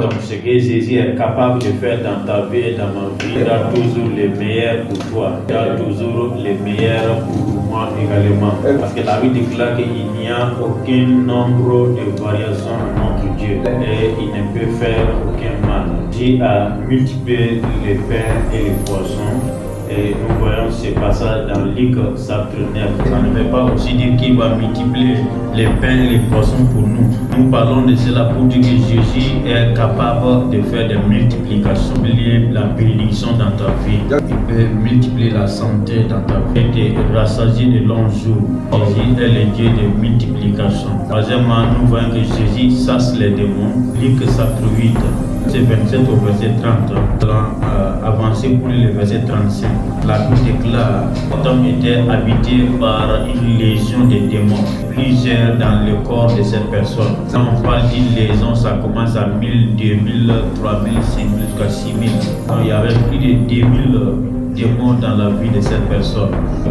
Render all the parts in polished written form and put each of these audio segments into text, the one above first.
Donc ce que Jésus est capable de faire dans ta vie et dans ma vie, il a toujours le meilleur pour toi. Il a toujours le meilleur pour moi également. Parce que la Bible déclare qu'il n'y a aucun nombre de variations à notre Dieu. Et il ne peut faire aucun mal. Dieu a multiplié les pains et les poissons. Et nous voyons ce passage dans Luc chapitre 9. Ça ne veut pas aussi dire qu'il va multiplier les pains et les poissons pour nous. Nous parlons de cela pour dire que Jésus est capable de faire des multiplications, multiplier la bénédiction dans ta vie. Il peut multiplier la santé dans ta vie et te rassasier de longs jours. Jésus est le Dieu de multiplication. Troisièmement, nous voyons que Jésus chasse les démons. Luc chapitre 8. C'est 27 au verset 30. Avancer pour le verset 35. La Bible déclare cet homme était habité par une légion de démons, plusieurs dans le corps de cette personne. Quand on parle d'une légion, ça commence à 1000, 2000, 3000, 5000 jusqu'à 6000. Donc il y avait plus de 2000 démons dans la vie de cette personne.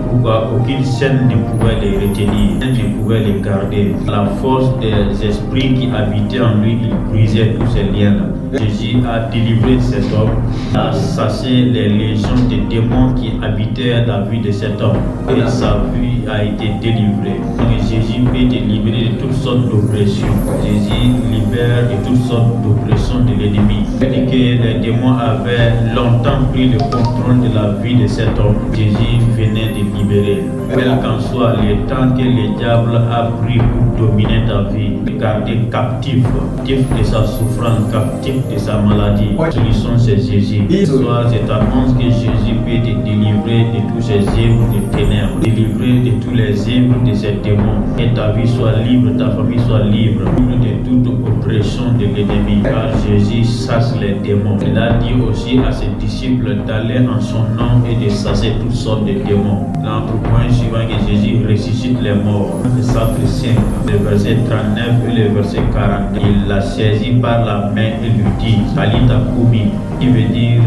Pourquoi aucune scène ne pouvait les retenir, ne pouvait les garder. La force des esprits qui habitaient en lui, il brisait tous ces liens-là. Jésus a délivré cet homme, a chassé les légions de démons qui habitaient la vie de cet homme et sa vie a été délivrée. Donc Jésus peut te libérer de toutes sortes d'oppressions. Jésus libère de toutes sortes d'oppressions de l'ennemi. Et que les démons avaient longtemps pris le contrôle de la vie de cet homme, Jésus venait de libérer. Quel qu'en soit le temps que le diable a pris pour dominer ta vie, de garder captif de sa souffrance, captif de sa maladie. La solution c'est Jésus. Ce soir, je t'annonce que Jésus peut te délivrer de tous ces œuvres de ténèbres, délivrer de tous les œuvres de ces démons. Que ta vie soit libre, ta famille soit libre, de toute oppression de l'ennemi. Car Jésus chasse les démons. Il a dit aussi à ses disciples d'aller en son nom et de chasser toutes sortes de démons. L'autre point suivant que Jésus ressuscite les morts. Le chapitre 5, le verset 39 et le verset 40. Il l'a saisi par la main et lui dit Talita Kumi, qui veut dire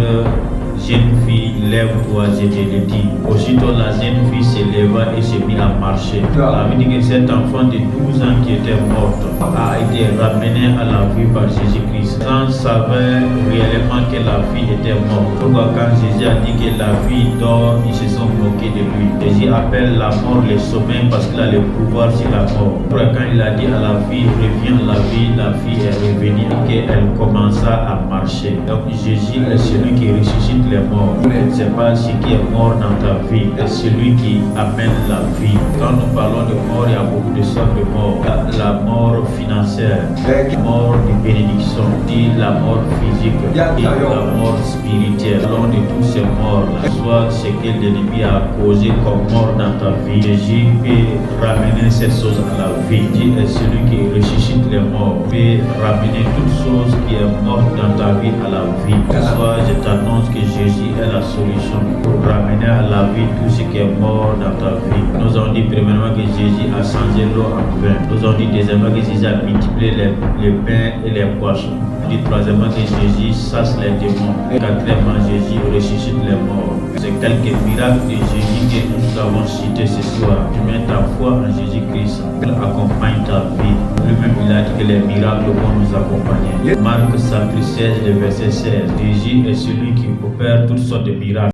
jeune fille, lève-toi, je te le dis. Aussitôt la jeune fille se leva et se mit à marcher. La vie dit que cet enfant de 12 ans qui était morte a été ramené à la vie par Jésus-Christ. Sans savoir réellement que la fille était morte. Pourquoi quand Jésus a dit que la fille dort, ils se sont moqués de lui. Jésus appelle la mort le sommeil parce qu'il a le pouvoir sur la mort. Pourquoi quand il a dit à la fille reviens à la fille est revenue et qu'elle commença à marcher. Donc Jésus est celui qui ressuscite les morts. Ce n'est pas ce qui est mort dans ta vie, c'est celui qui amène la vie. Quand nous parlons de mort, il y a beaucoup de sortes de morts. La mort financière, la mort de bénédiction, la mort physique et la mort spirituelle. L'un de tous ces morts-là, soit ce que l'ennemi a causé comme mort dans ta vie, Jésus peut ramener ces choses à la vie. Dieu est celui qui ressuscite les morts, peut ramener toute chose qui est morte dans ta vie à la vie. Soit je t'annonce que Jésus est la solution pour ramener à la vie tout ce qui est mort dans ta vie. Nous avons dit premièrement que Jésus a changé l'eau en vin. Nous avons dit deuxièmement que Jésus a multiplié les pains et les poissons. Nous avons dit troisièmement que Jésus chasse les démons. Quatrièmement, Jésus ressuscite les morts. C'est quelques miracles de Jésus que nous avons cités ce soir. Tu mets ta foi en Jésus-Christ. Il accompagne ta vie. Lui-même, il a dit que les miracles vont nous accompagner. Marc chapitre 16, le verset 16. Jésus est celui qui opère toutes sortes de miracles.